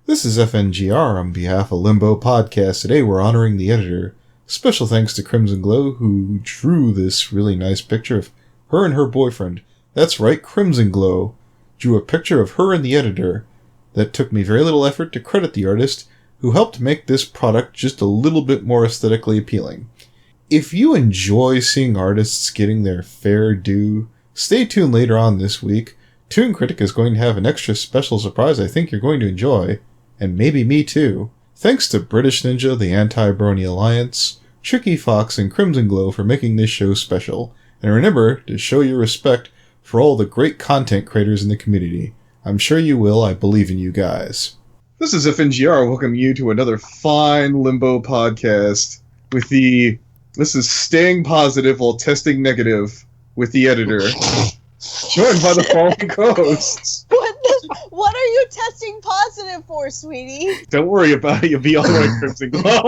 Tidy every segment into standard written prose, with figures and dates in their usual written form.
This is FNGR on behalf of LImbo Podcast. Today we're honoring the editor. Special thanks to Crimson Glow, who drew this really nice picture of her and her boyfriend. That's right, Crimson Glow drew a picture of her and the editor. That took me very little effort to credit the artist, who helped make this product just a little bit more aesthetically appealing. If you enjoy seeing artists getting their fair due, stay tuned later on this week. Toon Kritic is going to have an extra special surprise I think you're going to enjoy, and maybe me too. Thanks to British Ninja, the Anti-Brony Alliance, Tricky Fox, and Crimson Glow for making this show special. And remember to show your respect for all the great content creators in the community. I'm sure you will. I believe in you guys. This is FNGR. Welcome you to another fine LImbo podcast with this is staying positive while testing negative with the editor. Joined by the following co-hosts. What are you testing positive for, sweetie? Don't worry about it. You'll be all right, Crimson Glow.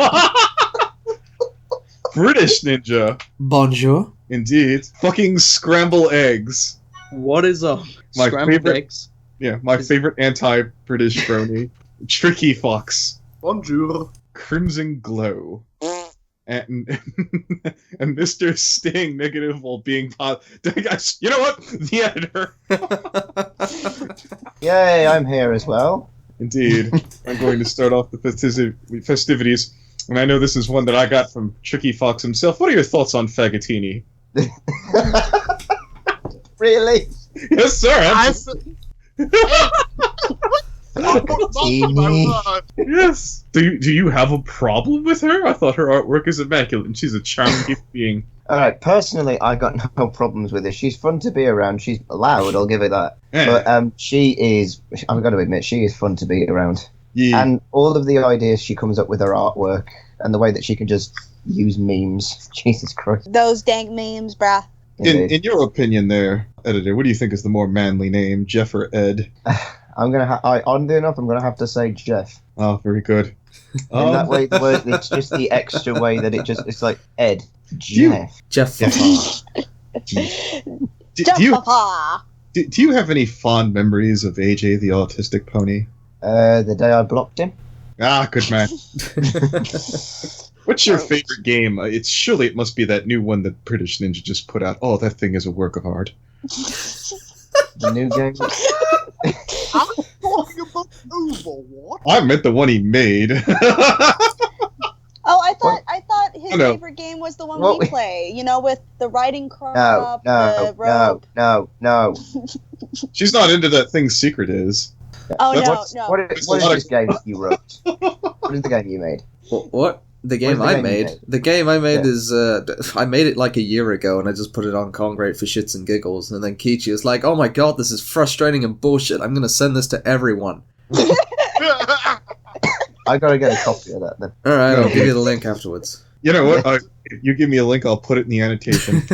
British Ninja. Bonjour. Indeed. Fucking scramble eggs. What is a scrambled eggs? Yeah, my favorite anti-British brony. Tricky Fox. Bonjour. Crimson Glow. And Mr. Staying negative while being positive. You know what? The editor. Yay, I'm here as well. Indeed. I'm going to start off the festivities. And I know this is one that I got from Tricky Fox himself. What are your thoughts on Fagottini? Really? Yes, sir. Yes. Do you have a problem with her? I thought her artwork is immaculate, and she's a charming being. Alright, personally, I got no problems with her. She's fun to be around. She's loud, I'll give it that. Yeah. But she is, I've got to admit, she is fun to be around. Yeah. And all of the ideas she comes up with her artwork, and the way that she can just use memes. Jesus Christ. Those dank memes, bruh. In your opinion there, editor, what do you think is the more manly name, Jeff or Ed? Oddly enough, I'm going to have to say Jeff. Oh, very good. In that way, it's just the extra way that it's like Ed, Jeff. Jeff. Do you have any fond memories of AJ the Autistic Pony? The day I blocked him. Ah, good man. What's your favorite game? It must be that new one that British Ninja just put out. Oh, that thing is a work of art. The new game? I'm talking about what? I meant the one he made. I thought his favorite game was the one we play. You know, with the riding crop, the rope. No. She's not into that thing Secret is. Oh, no. What is this game you wrote? What is the game you made? What? The game I made? The game I made is, I made it like a year ago, and I just put it on Congrate for shits and giggles, and then Keychi was like, oh my god, this is frustrating and bullshit, I'm gonna send this to everyone. I gotta get a copy of that then. Alright, I'll give you the link afterwards. You know what? You give me a link, I'll put it in the annotation.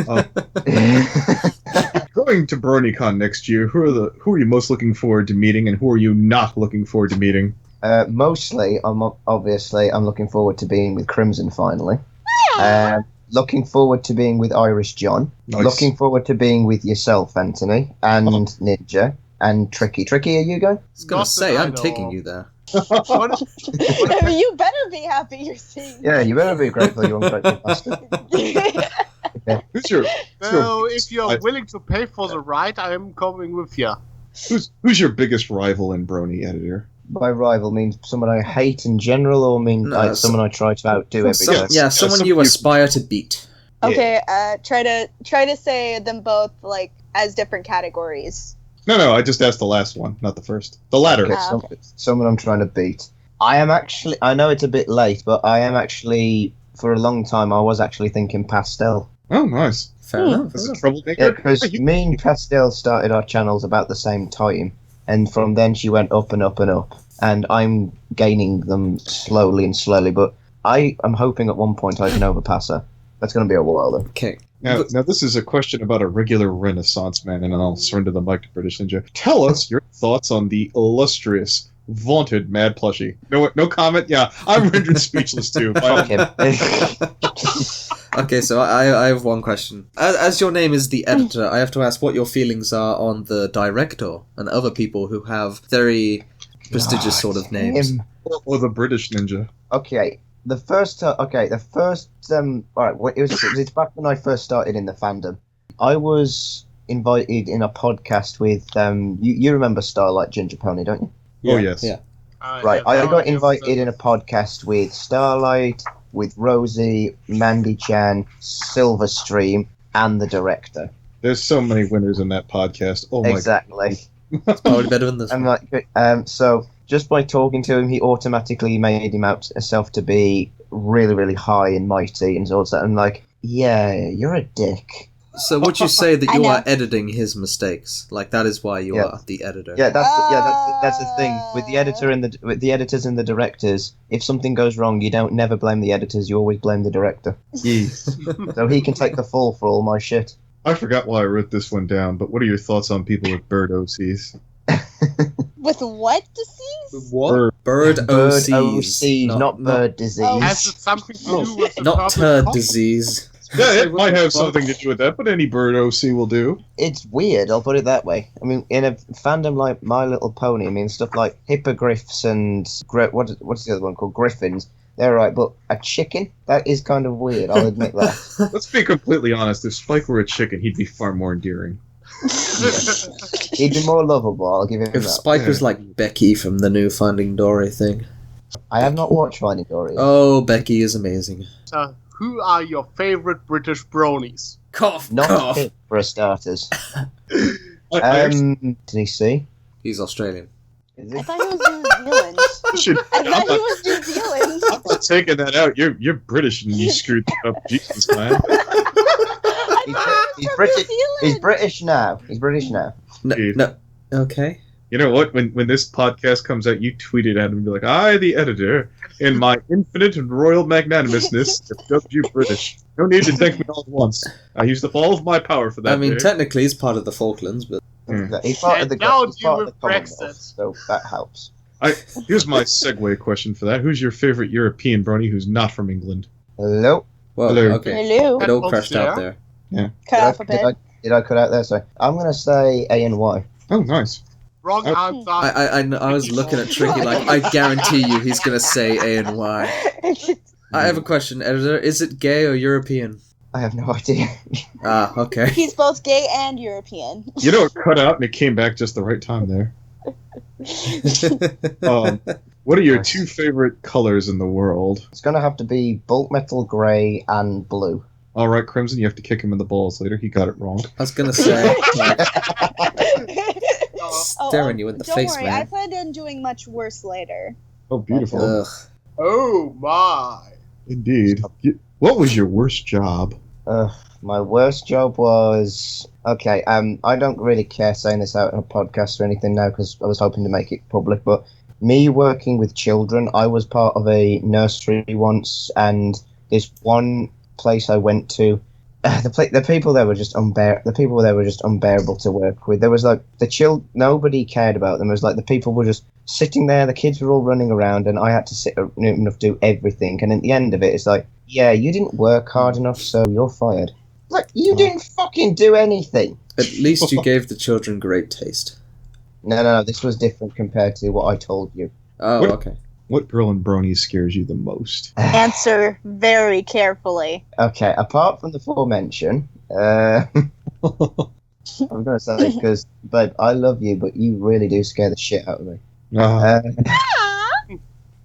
Going to BronyCon next year, who are you most looking forward to meeting, and who are you not looking forward to meeting? Mostly, I'm looking forward to being with Crimson finally. Looking forward to being with Irish John. Nice. Looking forward to being with yourself, Antony, and Ninja, and Tricky. Tricky, are you going? I was gonna say, I'm taking you there. You better be happy you're seeing. Yeah, you better be grateful you're ungrateful bastard. Okay. If you're willing to pay for the ride, I am coming with you. Who's your biggest rival in Brony, editor? By rival means someone I hate in general, or someone I try to outdo every day? Yeah, someone you aspire to beat. Okay, try to say them both like as different categories. No, I just asked the last one, not the first. The latter. Okay, someone I'm trying to beat. I know it's a bit late, but I am actually, for a long time, I was actually thinking pastel. Oh, nice. Fair enough. That's a troublemaker. Yeah, because me and Pastel started our channels about the same time, and from then she went up and up and up, and I'm gaining them slowly, but I'm hoping at one point I can overpass her. That's going to be a while, though. Okay. Now, this is a question about a regular Renaissance man, and I'll surrender the mic to British Ninja. Tell us your thoughts on the illustrious, vaunted Mad Plushie. No comment? Yeah, I'm rendered speechless, too. Fuck him. Okay, so I have one question. As your name is the editor, I have to ask what your feelings are on the director and other people who have very prestigious sort of names. Or the British ninja. Okay. It's back when I first started in the fandom. I was invited in a podcast with you remember Starlight Ginger Pony, don't you? Oh yes. Yeah. Right. I got invited in a podcast with Starlight, with Rosie, Mandy Chan, Silverstream, and the director. There's so many winners in that podcast. Oh my Exactly. It's probably better than this I'm one. like, so just by talking to him, he automatically made him out himself to be really, really high and mighty, and all that. I'm like, yeah, you're a dick. So would you say that you are editing his mistakes? Like that is why you are the editor? Yeah, that's the thing with the editor and with the editors and the directors. If something goes wrong, you don't never blame the editors. You always blame the director. Yes. So he can take the fall for all my shit. I forgot why I wrote this one down, but what are your thoughts on people with bird OCs? With what disease? What? Bird OCs. Not bird disease. Has it something to do with the not turd disease. Yeah, it might have something to do with that, but any bird OC will do. It's weird, I'll put it that way. I mean, in a fandom like My Little Pony, I mean, stuff like hippogriffs and... what's the other one called? Griffins. They're right, but a chicken? That is kind of weird, I'll admit that. Let's be completely honest. If Spike were a chicken, he'd be far more endearing. He'd be more lovable, I'll give him that. If Spike was like Becky from the new Finding Dory thing. I have not watched Finding Dory. Oh, Becky is amazing. So, who are your favorite British bronies? Cough, Not cough. Peet, for starters. Antony C. He's Australian. Is I it? thought he was New Zealand. I thought he was New Zealand. I'm not taking that out. You're British and you screwed that up. Jesus, man. He's British. He's British now. He's British now. No. Okay. You know what? When this podcast comes out, you tweet it at him and be like, I, the editor, in my infinite and royal magnanimousness, have dubbed you British. No need to thank me all at once. I used up all of my power for that. I mean, technically he's part of the Falklands, but... He's part of the now he's part deal of the with Commonwealth, Brexit. so that helps. Here's my segue question for that. Who's your favorite European brony who's not from England? Hello? Well, Hello. okay. Hello. It all crashed out there. Cut off a bit. Did I cut out there? Sorry. I'm going to say A and Y. Oh, nice. Wrong answer. I was looking at Tricky like, I guarantee you he's going to say A and Y. I have a question, editor. Is it gay or European? I have no idea. Ah, okay. He's both gay and European. You know, it cut out and it came back just the right time there. What are your two favorite colors in the world? It's going to have to be bulk metal grey and blue. All right, Crimson, you have to kick him in the balls later. He got it wrong. I was going to say... staring you in the face, Don't worry, man. I planned on doing much worse later. Oh, beautiful. Ugh. Oh my. Indeed. What was your worst job? My worst job was... Okay, I don't really care saying this out in a podcast or anything now because I was hoping to make it public, but me working with children, I was part of a nursery once, and this one place I went to, the people there were just unbearable to work with. There was like nobody cared about them. It was like the people were just sitting there, the kids were all running around, and I had to sit enough do everything. And at the end of it, it's like, yeah, you didn't work hard enough, so you're fired. Like, you didn't fucking do anything. At least you gave the children great taste. No, this was different compared to what I told you. Oh, okay. What girl in brony scares you the most? Answer very carefully. Okay, apart from the aforementioned, I'm going to say because, babe, I love you, but you really do scare the shit out of me.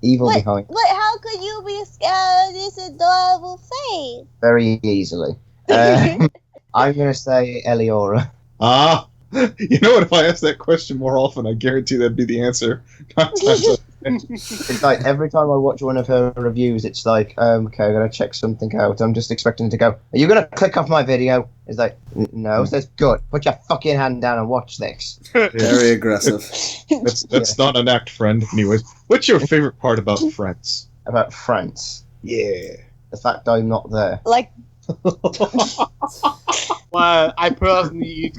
Evil behind. But how could you be scared of this adorable face? Very easily. I'm going to say Eliora. You know what? If I ask that question more often, I guarantee that'd be the answer. It's like every time I watch one of her reviews, it's like, okay, I gotta check something out. I'm just expecting it to go, are you gonna click off my video? It's like, no. Says, good. Put your fucking hand down and watch this. Very aggressive. That's not an act, friend. Anyways, what's your favorite part about Friends? About France. Yeah. The fact I'm not there. Like, Well, I personally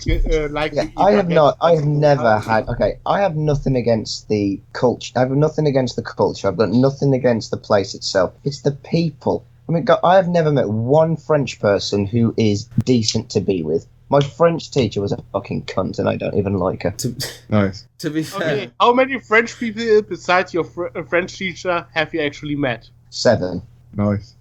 like. Yeah, I have never had. Okay, I have nothing against the culture. I have nothing against the culture. I've got nothing against the place itself. It's the people. I mean, God, I have never met one French person who is decent to be with. My French teacher was a fucking cunt, and I don't even like her. Nice. To be fair. Okay, how many French people besides your French teacher have you actually met? 7. Nice.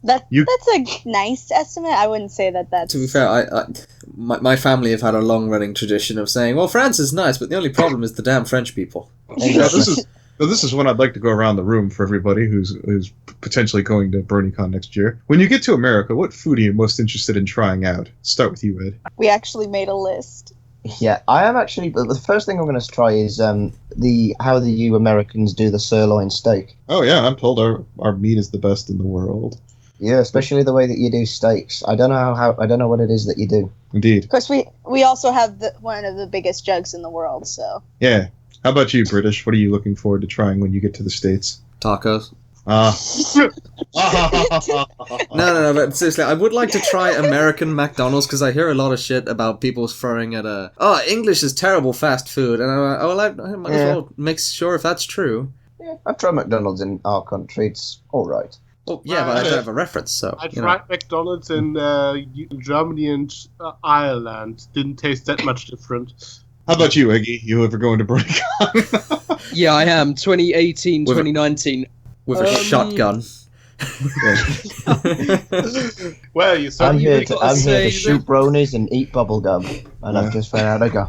That's a nice estimate. I wouldn't say that's... To be fair, my family have had a long-running tradition of saying, well, France is nice, but the only problem is the damn French people. This is when I'd like to go around the room for everybody who's potentially going to BronyCon next year. When you get to America, what food are you most interested in trying out? Start with you, Ed. We actually made a list. Yeah, I am actually... The first thing I'm going to try is how you Americans do the sirloin steak. Oh, yeah, I'm told our meat is the best in the world. Yeah, especially the way that you do steaks. I don't know I don't know what it is that you do. Indeed. Of course, we also have one of the biggest jugs in the world, so... Yeah. How about you, British? What are you looking forward to trying when you get to the States? Tacos. No, but seriously, I would like to try American McDonald's because I hear a lot of shit about people throwing at English is terrible fast food, and I might as well make sure if that's true. Yeah, I've tried McDonald's in our country. It's all right. Well, yeah, but I don't have a reference, so... I tried McDonald's in Germany and Ireland. Didn't taste that much different. How about you, Eggy? You ever going to BronyCon? Yeah, I am. 2018, 2019. With a shotgun. Well, you I'm here certainly to shoot bronies and eat bubblegum, and I've just found out I go.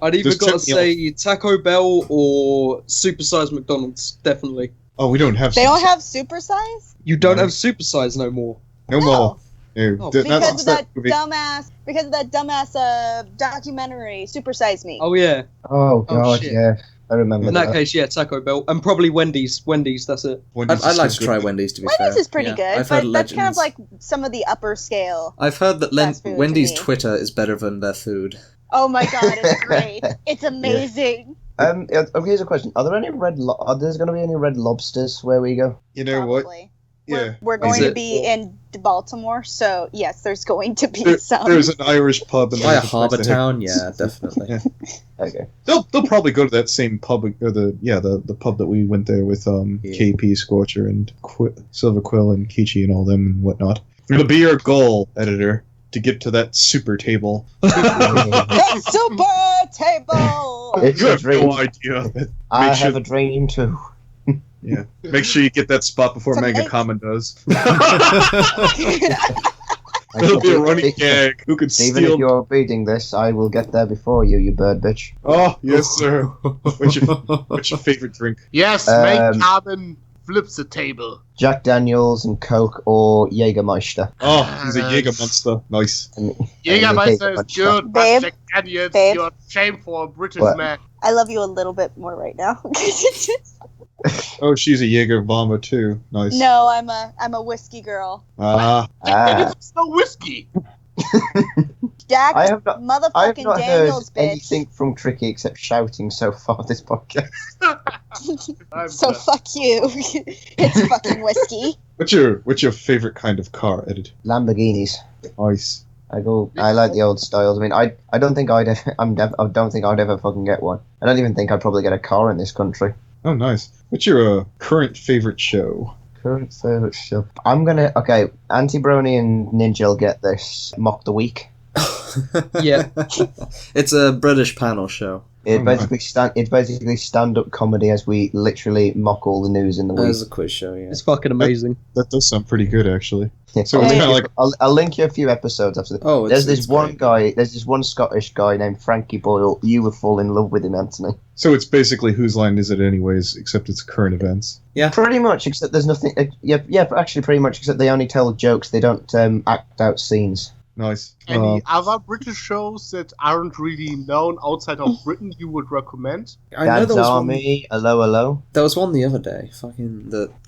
I'd either got to say Taco Bell or supersized McDonald's, definitely. Oh, we don't have... They don't have supersize? You don't have supersize no more. No more. Because of that dumbass documentary, Super Size Me. Oh, yeah. Oh, God, shit. yeah. I remember In that case, yeah, Taco Bell. And probably Wendy's. Wendy's, that's it. I'd like to try Wendy's, to be fair. Wendy's is pretty good, I've but heard that's kind of like some of the upper scale. I've heard that fast food Wendy's to me. Twitter is better than their food. Oh my god, it's great. It's amazing. Here's a question. Are there any there's going to be any red lobsters where we go? You know Probably. what? Yeah. We're going to be in Baltimore, so yes, there's going to be some. There's an Irish pub in By a harbour town, yeah, definitely. Yeah. Okay. They'll probably go to that same pub, or the pub that we went there with KP, Scorcher, and Silver Quill, and Keychi, and all them and whatnot. It'll be your goal, editor, to get to that super table. The super table! It's You a have dream. no idea. I have a dream too. Yeah. Make sure you get that spot before So Mega make- Common does. It'll be a running gag. Who could Even if steal? you're beating this, I will get there before you, you bird bitch. Oh, yes, sir. What's your favorite drink? Yes, make Carbon flips the table. Jack Daniels and Coke or Jägermeister. Oh, he's a Jaeger monster. Nice. Jägermeister is good, but Babe, Jack Daniels, babe. you're shame for a British What? man. I love you a little bit more right now. Oh, she's a Jaeger bomber too. Nice. No, I'm a whiskey girl. Ah. It's no whiskey. Jack I have not motherfucking heard Daniels, bitch. anything from Tricky except shouting so far this podcast. So fuck you. It's fucking whiskey. What's your favorite kind of car, Ed? Lamborghinis. Nice. I like the old styles. I mean, I don't think I'd ever fucking get one. I don't even think I'd probably get a car in this country. Oh, nice. What's your current favorite show? Current favorite show. Auntie Brony and Ninja will get this. Mock the Week. Yeah. It's a British panel show. It's basically stand-up comedy as we literally mock all the news in the week. It's a quiz show, yeah. It's fucking amazing. That does sound pretty good, actually. Yeah. So it's kind of like... I'll link you a few episodes after this. Oh, There's it's this one Scottish guy named Frankie Boyle. You will fall in love with him, Anthony. So it's basically Whose Line Is It Anyways, except it's current events. Yeah. Pretty much, except there's nothing... actually pretty much, except they only tell jokes. They don't act out scenes. Nice. Any other British shows that aren't really known outside of Britain you would recommend? I know Dad's there was Army, Hello. There was one the other day.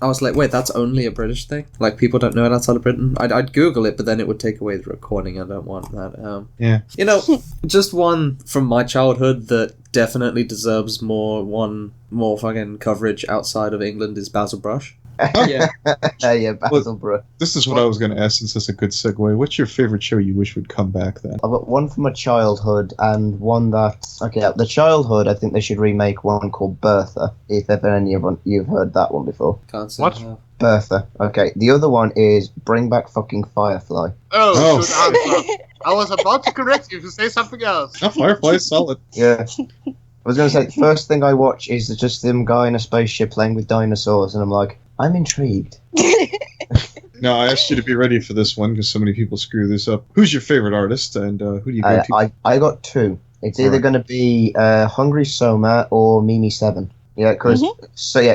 I was like, wait, that's only a British thing? Like, people don't know it outside of Briton? I'd Google it, but then it would take away the recording. I don't want that. Yeah. You know, just one from my childhood that definitely deserves more fucking coverage outside of England is Basil Brush. Yeah. Yeah, Basilborough. This is what I was going to ask, since that's a good segue. What's your favorite show you wish would come back then? I've got one from my childhood and one that... Okay, the childhood, I think they should remake one called Bertha, if ever any of you've heard that one before. Can't say What? I have. Bertha. Okay, the other one is Bring Back Fucking Firefly. Oh, good answer. I was about to correct you to say something else. Oh, Firefly's solid. Yeah. I was going to say, the first thing I watch is just them guy in a spaceship playing with dinosaurs, and I'm like, I'm intrigued. No, I asked you to be ready for this one because so many people screw this up. Who's your favorite artist, and who do you go to? I got two. It's either going to be Hungry Soma or Mimi7. Yeah, because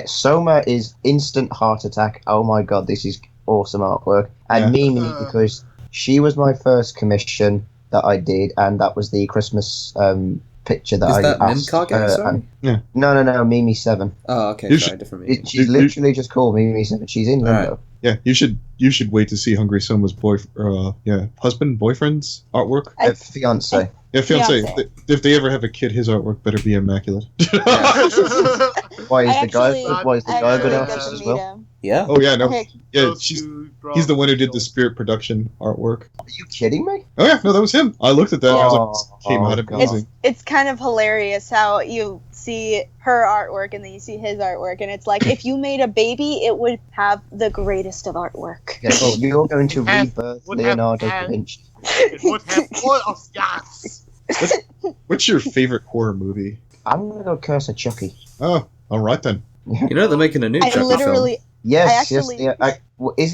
Soma is instant heart attack. Oh my god, this is awesome artwork. And Mimi, because she was my first commission that I did, and that was the Christmas picture that I that asked. sorry? No, Mimi7. Oh, okay, sorry, different Mimi. She's literally just called Mimi7. She's in Limbo. Right. Yeah, you should wait to see Hungry Soma's boyfriend's artwork. Fiance. Yeah, fiance. If they ever have a kid, his artwork better be immaculate. Why is the guy a good artist as well? Yeah. Oh yeah, no. Okay. Yeah, he's the one who did the spirit production artwork. Are you kidding me? Oh yeah, no, that was him. I looked at that. And I was like, this came out amazing. It's kind of hilarious how you see her artwork and then you see his artwork, and it's like if you made a baby, it would have the greatest of artwork. Yeah, well, you're going to rebirth Leonardo da Vinci. It would have all of yes. What's your favorite horror movie? I'm going to go Curse of Chucky. Oh, all right then. You know they're making a new Chucky film. Yes, is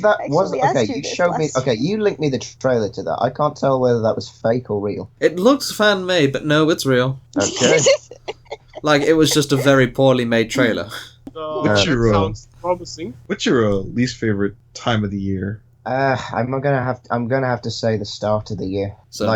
that you showed me. Okay, you linked me the trailer to that. I can't tell whether that was fake or real. It looks fan made, but no, it's real. Okay. Like it was just a very poorly made trailer. That sounds promising. What's your least favorite time of the year? I'm gonna have to say the start of the year. So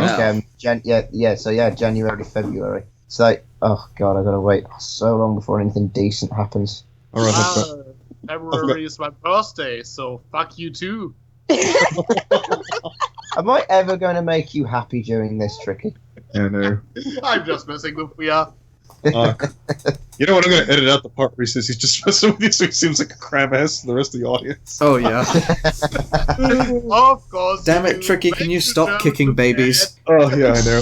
January, February. It's like, oh god, I gotta wait so long before anything decent happens. All right, February is my birthday, so fuck you too. Am I ever going to make you happy during this, Tricky? Yeah, no. I'm just messing with you. You know what? I'm going to edit out the part where he says he's just messing with you, so he seems like a crab ass to the rest of the audience. Oh yeah. Of course. Damn it, Tricky! Can you stop kicking babies? Oh yeah, I know.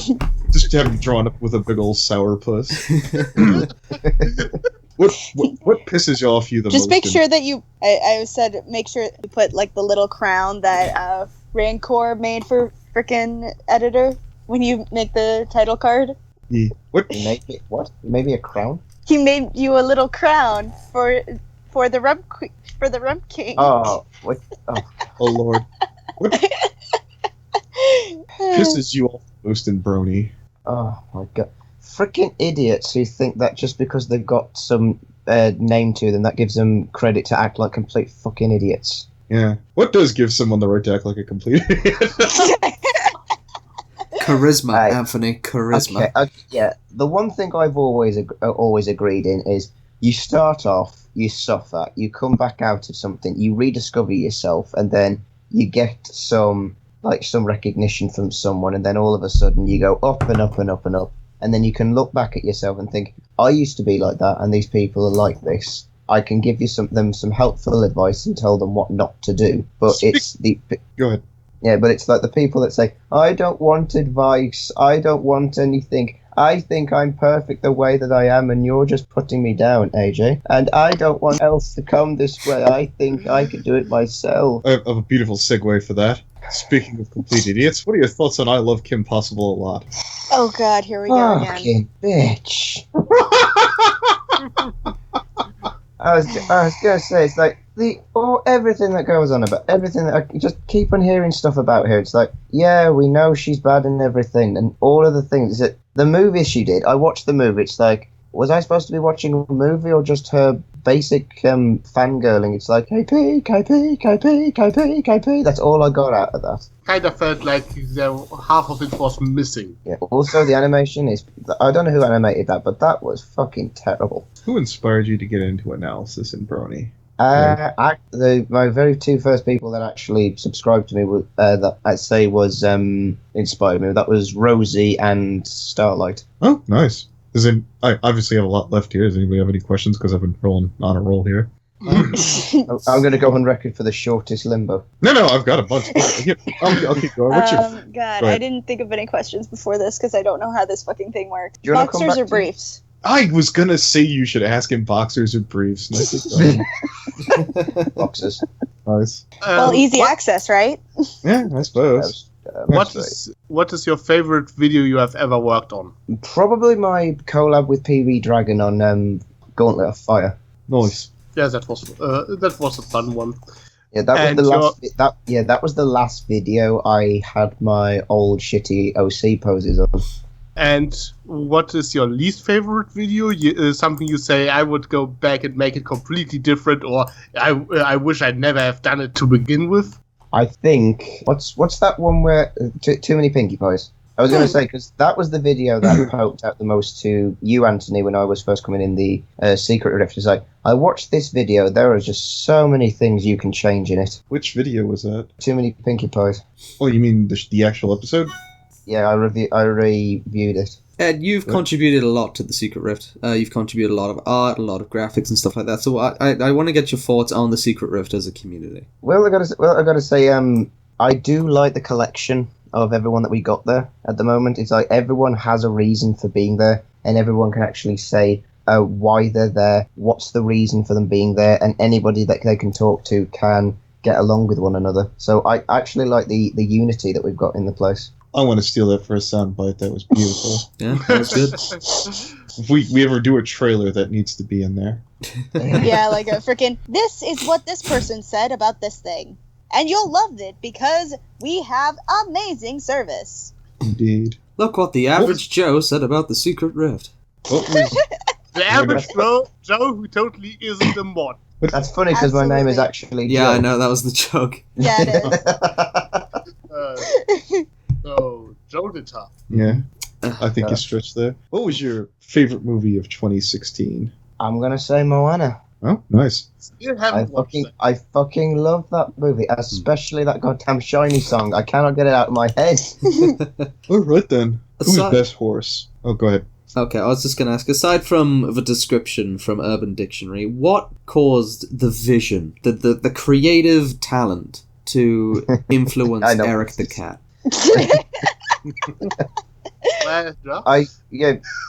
Just have him drawn up with a big old sourpuss. What pisses you off the most? Just make sure that you. I said make sure you put like the little crown that Rancor made for frickin' editor when you make the title card. Yeah. What? You made me a crown? He made you a little crown for the Rump King. Oh, what? Oh Lord. What pisses you off most in Brony? Oh my god. Freaking idiots who think that just because they've got some name to them, that gives them credit to act like complete fucking idiots. Yeah. What does give someone the right to act like a complete idiot? Charisma, Anthony. Charisma. Okay, yeah. The one thing I've always agreed in is you start off, you suffer, you come back out of something, you rediscover yourself, and then you get some recognition from someone, and then all of a sudden you go up and up and up and up. And then you can look back at yourself and think, I used to be like that, and these people are like this. I can give you some helpful advice and tell them what not to do. But Go ahead. Yeah, but it's like the people that say, I don't want advice, I don't want anything. I think I'm perfect the way that I am, and you're just putting me down, AJ. And I don't want else to come this way. I think I can do it myself. I have a beautiful segue for that. Speaking of complete idiots, what are your thoughts on IloveKimpossiblealot? Oh god, here we go again. Fucking bitch. I was gonna say, it's like everything that goes on about everything that I just keep on hearing stuff about her. It's like, yeah, we know she's bad and everything, and all of the things that the movie she did. I watched the movie. It's like, was I supposed to be watching a movie or just her basic fangirling? It's like, hey Peet, KP, KP, KP, KP. That's all I got out of that. Kind of felt like half of it was missing. Yeah. Also, the animation is, I don't know who animated that, but that was fucking terrible. Who inspired you to get into analysis in Brony? My very two first people that actually subscribed to me that I'd say was inspired me. That was Rosie and Starlight. Oh, nice. I obviously have a lot left here. Does anybody have any questions? Because I've been rolling on a roll here. I'm going to go on record for the shortest limbo. No, I've got a bunch. I'll keep going. What's God, Go I didn't think of any questions before this because I don't know how this fucking thing works. Do you wanna come Boxers back or to- briefs? I was going to say you should ask him boxers or briefs. Boxes. Nice. Well, easy access, right? Yeah, I suppose. What is your favorite video you have ever worked on? Probably my collab with PV Dragon on Gauntlet of Fire. Nice. Yeah, that was a fun one. Yeah, that was the last video I had my old shitty OC poses on. And what is your least favorite video? Something you say, I would go back and make it completely different, or I wish I'd never have done it to begin with? I think, what's that one where, too many Pinkie Pies? I was going to say, because that was the video that poked out the most to you, Anthony, when I was first coming in the Secret Rift. It's like, I watched this video, there are just so many things you can change in it. Which video was that? Too many Pinkie Pies. Oh, you mean the actual episode? Yeah, I reviewed it. Ed, you've contributed a lot to the Secret Rift. You've contributed a lot of art, a lot of graphics and stuff like that. So I want to get your thoughts on the Secret Rift as a community. Well, I gotta say, I do like the collection of everyone that we got there at the moment. It's like everyone has a reason for being there, and everyone can actually say why they're there, what's the reason for them being there, and anybody that they can talk to can get along with one another. So I actually like the unity that we've got in the place. I want to steal that for a soundbite. That was beautiful. Yeah, that's good. If we ever do a trailer, that needs to be in there. Yeah, like a freaking, this is what this person said about this thing. And you'll love it because we have amazing service. Indeed. Look what the average Joe said about the Secret Rift. The average Joe who totally isn't a mod. That's funny because my name is actually Yeah, Joe. I know, that was the joke. Yeah, it is. So, Joe the Tough. Yeah, I think you stretched there. What was your favorite movie of 2016? I'm gonna say Moana. Oh, nice. I fucking love that movie, especially that goddamn shiny song. I cannot get it out of my head. All right then. Who's best horse? Oh, go ahead. Okay, I was just going to ask, aside from the description from Urban Dictionary, what caused the vision, the creative talent to influence Eric the Cat?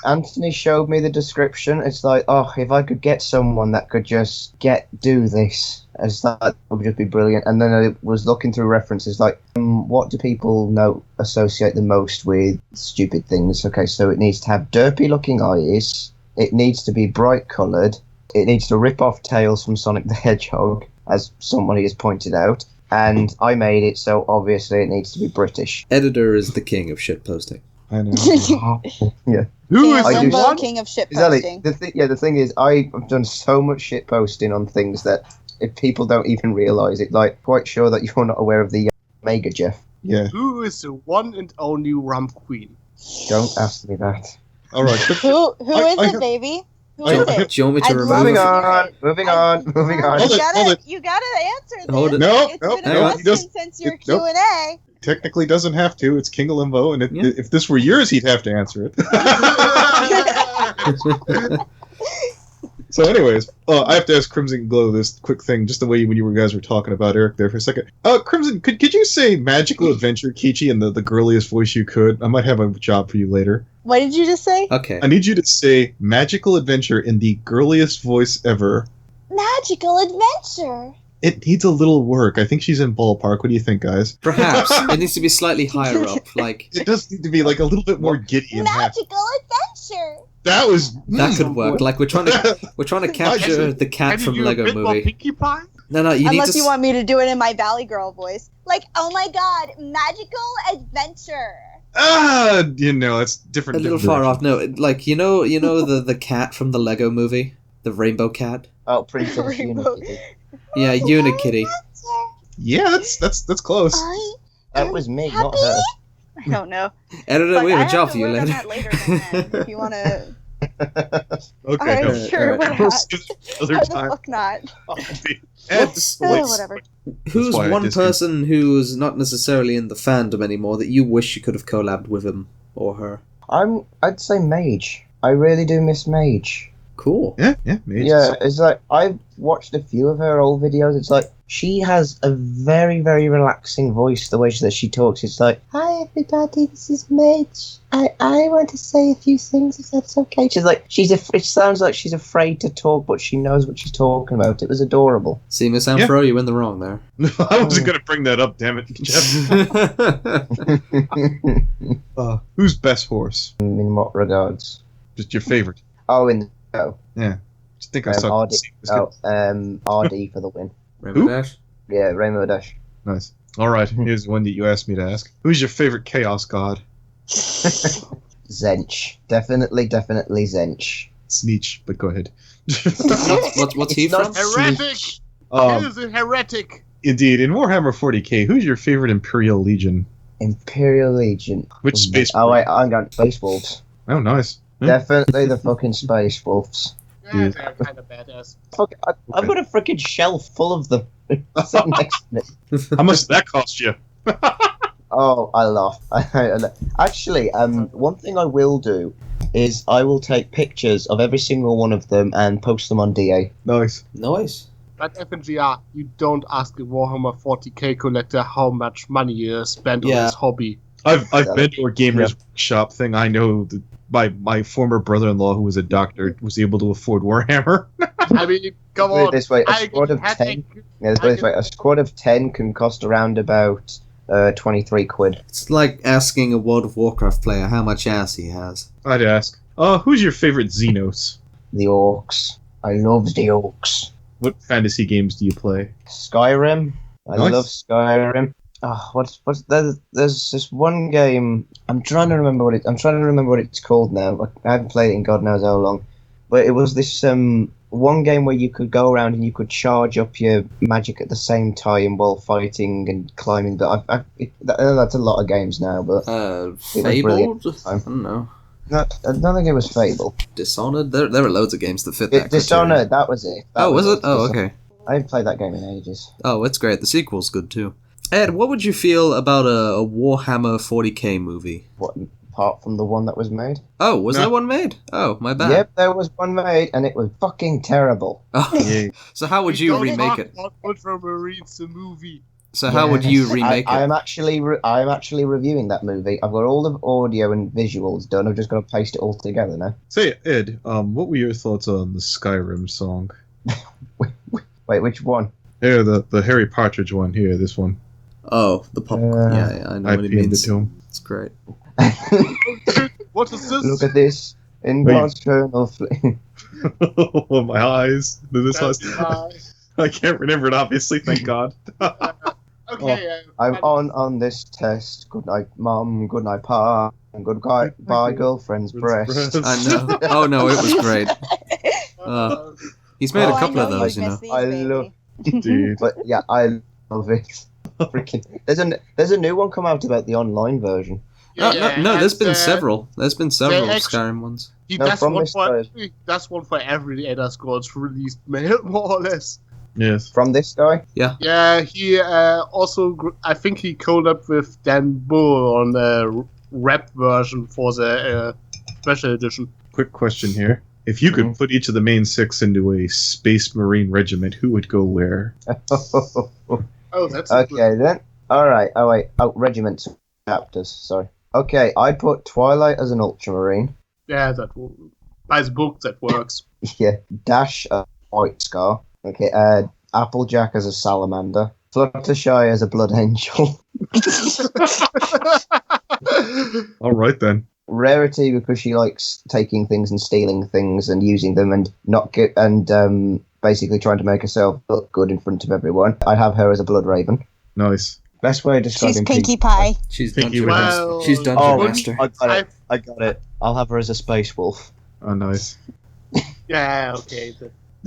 Anthony showed me the description. It's like, oh, if I could get someone that could just do this, that would just be brilliant. And then I was looking through references, like, what do people associate the most with stupid things? Okay, so it needs to have derpy looking eyes. It needs to be bright coloured. It needs to rip off tails from Sonic the Hedgehog, as somebody has pointed out. And I made it, so obviously it needs to be British. Editor is the king of shitposting. I know. Yeah. Who is the one? King of shitposting? The thing is, I've done so much shitposting on things that if people don't even realise it, like, quite sure that you're not aware of the Mega Jeff. Yeah. Who is the one and only Rump Queen? Don't ask me that. All right. Who is it, baby? Who is it? Do you want me to remove Moving on. You gotta answer this. Hold it. It's been a question since your Q&A. Technically doesn't have to. It's King of Limbo, and if this were yours, he'd have to answer it. So anyways, I have to ask Crimson Glow this quick thing, just the way when you guys were talking about Eric there for a second. Crimson, could you say Magical Adventure Keychi in the girliest voice you could? I might have a job for you later. What did you just say? Okay. I need you to say Magical Adventure in the girliest voice ever. Magical Adventure? It needs a little work. I think she's in ballpark. What do you think, guys? Perhaps. It needs to be slightly higher up. Like it does need to be like a little bit more giddy and Magical Adventure. That could work. Like we're trying to capture the cat from Lego Movie. Pinkie Pie? No, Unless you want me to do it in my Valley Girl voice. Like, oh my god, Magical Adventure. It's different. A little far off. No, like you know the cat from the Lego Movie, the rainbow cat. Oh, Princess Unikitty. Yeah, Unikitty. Yeah, that's close. That was me, not her. I don't know. Editor, we have a job for you later. That later then, if you want to. Okay. I'm sure. Other the time. fuck not? Whatever. Who's one person who's not necessarily in the fandom anymore that you wish you could have collabed with him or her? I'd say Mage. I really do miss Mage. Cool. Yeah, Mage. Yeah, it's like watched a few of her old videos. It's like she has a very, very relaxing voice. The way that she talks, it's like, "Hi everybody, this is Mage. I want to say a few things if that's okay." She's like, it sounds like she's afraid to talk, but she knows what she's talking about. It was adorable. See, Miss Amfro, you in the wrong there. I wasn't going to bring that up, damn it, Jeff. Who's best horse? In what regards? Just your favorite. Oh, in the show. Yeah. I think I saw RD. RD for the win. Rainbow Dash? Yeah, Rainbow Dash. Nice. All right, here's one that you asked me to ask. Who's your favorite chaos god? Zench. Definitely Zench. Sneech, but go ahead. What's he from? Heretic! He is a heretic! Indeed. In Warhammer 40k, who's your favorite Imperial Legion? Imperial Legion. Which space? Oh, wait, I'm going Space Wolves. Oh, nice. Definitely the fucking Space Wolves. Yeah, they're kind of badass. Fuck, I've got a freaking shelf full of them. Sitting next to me. How much did that cost you? Oh, I laugh. Actually, one thing I will do is I will take pictures of every single one of them and post them on DA. Nice. Nice. But FNGR, you don't ask a Warhammer 40k collector how much money he spent on his hobby. I've been to a gamer's workshop thing. I know that my former brother-in-law, who was a doctor, was able to afford Warhammer. I mean, come on. This way, a squad of 10. Yeah, this way, a squad of 10 can cost around about 23 quid. It's like asking a World of Warcraft player how much ass he has. I'd ask. Who's your favorite Xenos? The Orcs. I love the Orcs. What fantasy games do you play? Skyrim. I Nice. love Skyrim. Oh, there's this one game. I'm trying to remember what it's called now. I haven't played it in God knows how long. But it was this one game where you could go around and you could charge up your magic at the same time while fighting and climbing. But that's a lot of games now. But Fabled? I don't know. I don't think it was Fable. Dishonored? There are loads of games that fit that Dishonored, that was it. Was it? Oh, okay. I haven't played that game in ages. Oh, it's great. The sequel's good too. Ed, what would you feel about a Warhammer 40k movie? What, apart from the one that was made? Oh, was there one made? Oh, my bad. Yep, there was one made, and it was fucking terrible. Oh. Yeah. So how would you remake it? Ultramarines, the movie. So how would you remake it? I'm actually reviewing that movie. I've got all the audio and visuals done. I've just got to paste it all together now. Say, Ed, what were your thoughts on the Skyrim song? Wait, which one? Here, the Harry Partridge one. Here, this one. Oh, the pop. Yeah, I know what it means. To him. It's great. What is this? Look at this. In God's eternal flame. Oh, my eyes. I can't remember it, obviously, thank God. Okay. I'm on this test. Good night, Mum. Good night, Pa. And goodbye, bye, girlfriend's breast. I know. Oh, no, it was great. He's made a couple of those, you know. I love Dude. But yeah, I love it. Freaking, there's a new one come out about the online version. No, there's been several. There's been several Skyrim ones. That's one for every Elder Scrolls released, more or less. Yes. From this guy? Yeah. Yeah, he also, I think he called up with Dan Bull on the rap version for the special edition. Quick question here. If you could put each of the main 6 into a Space Marine regiment, who would go where? Oh, that's okay then. Alright, regiments, chapters, sorry. Okay, I put Twilight as an Ultramarine. Yeah, by the book, that works. Yeah, Dash as a White Scar. Okay, Applejack as a Salamander. Fluttershy as a Blood Angel. Alright then. Rarity because she likes taking things and stealing things and using them and basically trying to make herself look good in front of everyone. I have her as a Blood Raven. Nice. Best way of describing She's Pinkie Pie. She's Pinkie Dungeon Master. She's Dungeon Master. I got it. I'll have her as a Space Wolf. Oh, nice. Yeah, okay.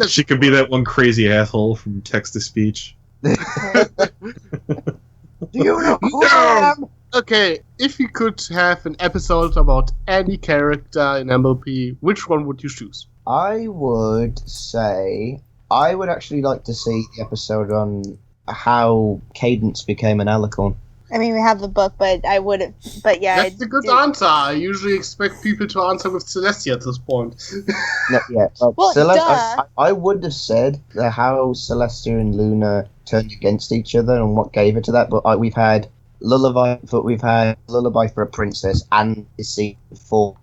She could be that one crazy asshole from text-to-speech. Do you know who I am? Okay, if you could have an episode about any character in MLP, which one would you choose? I would say I would actually like to see the episode on how Cadence became an alicorn. I mean, we have the book, but I would have. But yeah, That's a good answer. I usually expect people to answer with Celestia at this point. No, yeah. Well, duh. I would have said how Celestia and Luna turned against each other and what gave it to that, but we've had Lullaby for a Princess and Season 4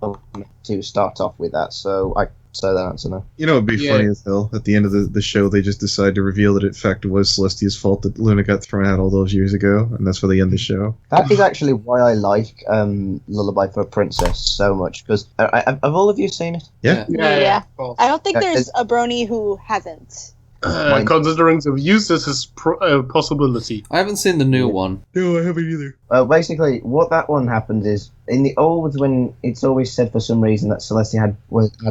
to start off with that, so I say that answer now. You know, it'd be funny as hell. At the end of the show, they just decide to reveal that it in fact it was Celestia's fault that Luna got thrown out all those years ago, and that's where they end the show. That is actually why I like Lullaby for a Princess so much, because have all of you seen it? Yeah. Yeah. I don't think there's a Brony who hasn't. Considering the use, this is a possibility. I haven't seen the new one. No, I haven't either. Basically, what that one happens is, in the old, when it's always said for some reason that Celestia had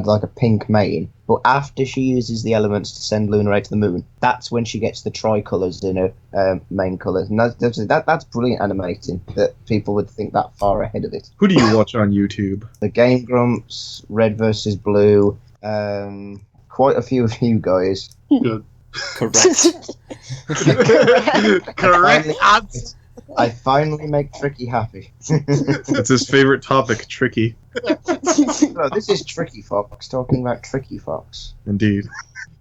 like a pink mane, but after she uses the elements to send Luna out to the moon, that's when she gets the tricolours in her main colours. And that's brilliant animating, that people would think that far ahead of it. Who do you watch on YouTube? The Game Grumps, Red vs. Blue, quite a few of you guys. Good. Correct. Correct answer. I finally make Tricky happy. That's his favorite topic, Tricky. No, this is Tricky Fox, talking about Tricky Fox. Indeed.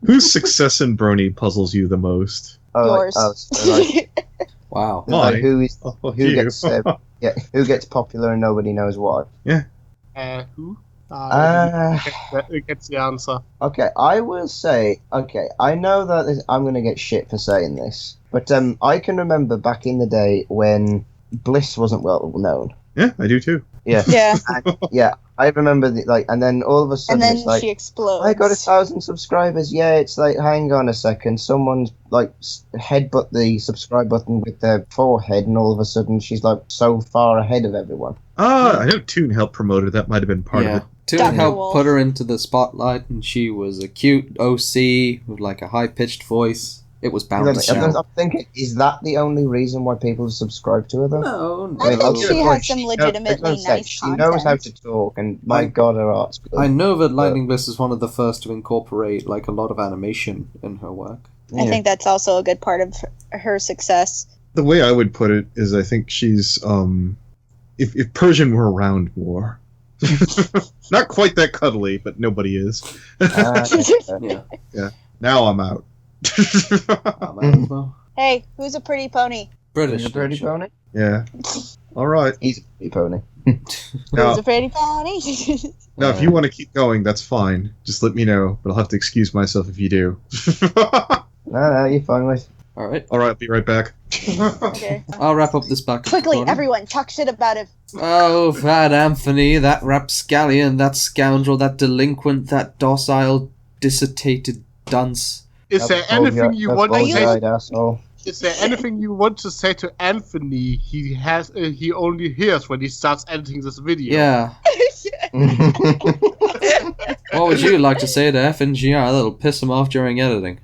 Whose success in Brony puzzles you the most? Yours. Wow. Like who You. gets popular and nobody knows why. Who? Who gets the answer? Okay, I will say, I know that I'm going to get shit for saying this, but I can remember back in the day when Bliss wasn't well known. Yeah, I do too. Yeah. Yeah. I remember, and then all of a sudden And then it's like, she explodes. I got 1,000 subscribers. Yeah, it's like, hang on a second. Someone's like headbutt the subscribe button with their forehead, and all of a sudden she's like so far ahead of everyone. I know Toon helped promote her. That might have been part of it. Toon helped put her into the spotlight, and she was a cute OC with like a high-pitched voice. It was bound to show. I'm thinking, is that the only reason why people subscribe to her, though? No. I think she has some legitimately nice She knows how to talk, and my god, her art's good. I know that Lightning Bliss is one of the first to incorporate like a lot of animation in her work. Yeah. I think that's also a good part of her success. The way I would put it is I think she's, if Persian were around more. Not quite that cuddly, but nobody is. Yeah. Now I'm out. Hey, who's a pretty pony? British. A pretty pony? Yeah. All right. He's a pretty pony. Who's a pretty pony? Now, if you want to keep going, that's fine. Just let me know, but I'll have to excuse myself if you do. No, you're fine with. All right. All right, I'll be right back. Okay. I'll wrap up this back. Quickly, everyone, talk shit about it. Oh, that Anthony, that rapscallion, that scoundrel, that delinquent, that docile, dissipated dunce. Is there anything you want to say? Asshole. Is there anything you want to say to Anthony? He only hears when he starts editing this video. Yeah. What would you like to say to FNGR that'll piss him off during editing?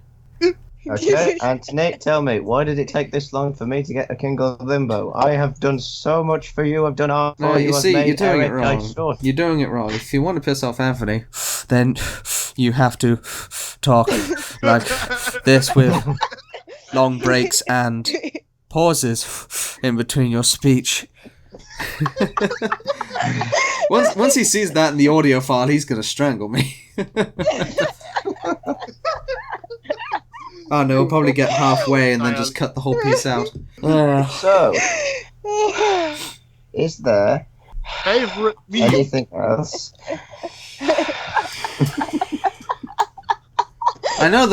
Okay, Antony, tell me, why did it take this long for me to get a King of Limbo? I have done so much for you. I've done all for you. You see, I've you're doing made it wrong. You're doing it wrong. If you want to piss off Anthony, then you have to talk like this with long breaks and pauses in between your speech. Once he sees that in the audio file, he's gonna strangle me. Oh no, we'll probably get halfway and then just cut the whole piece out. So, is there Favorite meal? anything else? I know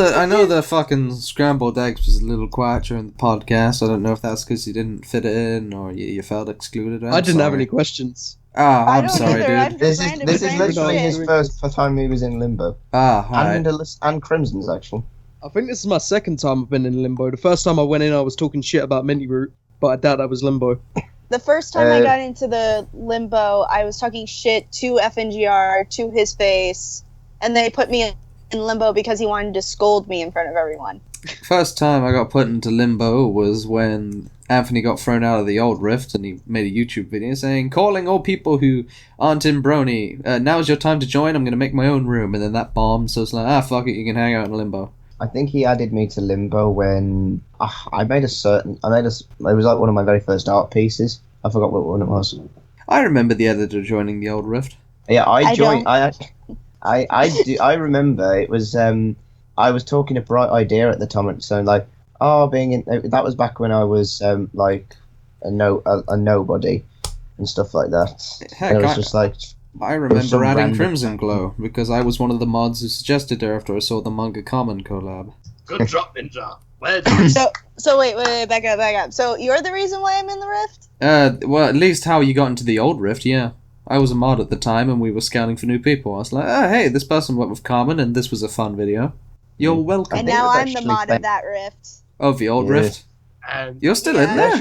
the fucking scrambled eggs was a little quiet during the podcast. I don't know if that's because you didn't fit it in or you felt excluded. I didn't have any questions. I'm sorry, dude. This is literally his first time he was in Limbo. Alright. And Crimson's, actually. I think this is my second time I've been in Limbo. The first time I went in, I was talking shit about Minty Root, but I doubt that was Limbo. The first time I got into the Limbo, I was talking shit to FNGR, to his face, and they put me in Limbo because he wanted to scold me in front of everyone. First time I got put into Limbo was when Anthony got thrown out of the old Rift and he made a YouTube video saying, calling all people who aren't in Brony, now's your time to join, I'm going to make my own room. And then that bombed, so it's like, fuck it, you can hang out in Limbo. I think he added me to Limbo when I made a. It was like one of my very first art pieces. I forgot what one it was. I remember the editor joining the old Rift. Yeah, I joined. don't. I remember it was. I was talking a bright idea at the time, so like, being in. That was back when I was like a nobody and stuff like that. Heck, and it was just like. I remember adding Crimson Glow because I was one of the mods who suggested it after I saw the Manga Common collab. Good job, Ninja. Well done. So wait, back up. So you're the reason why I'm in the Rift? Well, at least how you got into the old Rift, yeah. I was a mod at the time and we were scouting for new people. I was like, hey, this person went with Common and this was a fun video. You're welcome. And now I'm the mod of that Rift. Of the old Rift? You're still in there?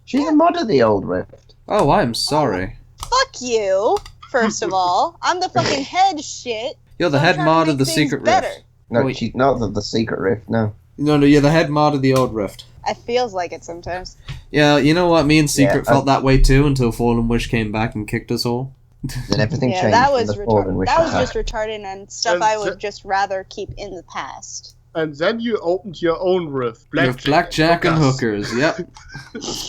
She's a mod of the old Rift. Oh, I'm sorry. Fuck you, first of all. I'm the fucking head shit. You're the head mod of the secret Rift. No, she's not the secret Rift, no. No, you're the head mod of the old Rift. It feels like it sometimes. Yeah, you know what? Me and Secret felt that way too until Fallen Wish came back and kicked us all. Then everything changed. That was retarded. That was just retarded and stuff I would just rather keep in the past. And then you opened your own Rift. Blackjack and hookers. Yep.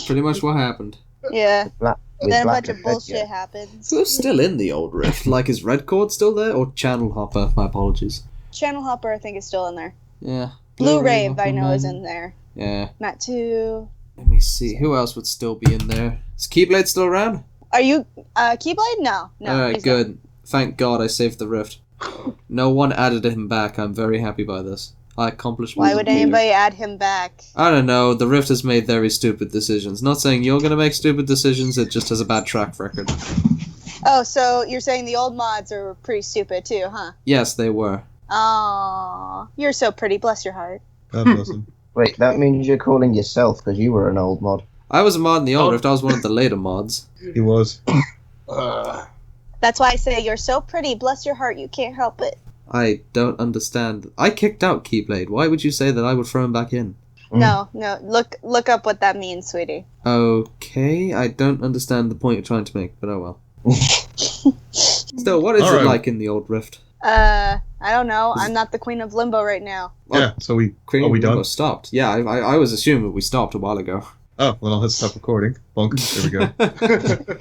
Pretty much what happened. Yeah. Then a bunch of bullshit happens. Who's still in the old Rift? Like, is Red Cord still there? Or Channel Hopper? My apologies. Channel Hopper, I think, is still in there. Yeah. Blue Rave, I know, is in there. Yeah. Matt 2. Let me see. Who else would still be in there? Is Keyblade still around? Are you... Keyblade? No. Alright, good. Thank God I saved the Rift. No one added him back. I'm very happy by this. I accomplished... Why would anybody add him back? I don't know. The Rift has made very stupid decisions. Not saying you're going to make stupid decisions, it just has a bad track record. Oh, so you're saying the old mods are pretty stupid too, huh? Yes, they were. Aww, you're so pretty. Bless your heart. God bless him. Wait, that means you're calling yourself because you were an old mod. I was a mod in the old Rift. I was one of the later mods. He was. That's why I say you're so pretty. Bless your heart. You can't help it. I don't understand. I kicked out Keyblade. Why would you say that I would throw him back in? No. Look up what that means, sweetie. Okay, I don't understand the point you're trying to make, but oh well. Still, what is it like in the old Rift? I don't know. I'm not the queen of Limbo right now. Well, yeah, so we done? Limbo Stopped. Yeah, I was assuming we stopped a while ago. Oh, well, I'll hit stop recording. Bonk. There we go.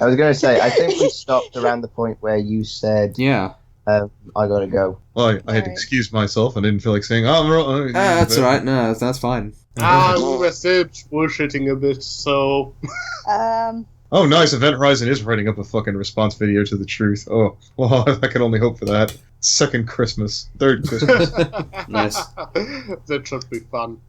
I was going to say, I think we stopped around the point where you said, yeah, I gotta go. Well, I had to excuse myself. I didn't feel like saying, I'm wrong. That's alright. No, that's fine. We were still bullshitting a bit, so... Oh, nice. Event Horizon is writing up a fucking response video to the truth. Oh, well, I can only hope for that. Second Christmas. Third Christmas. Nice. That should be fun.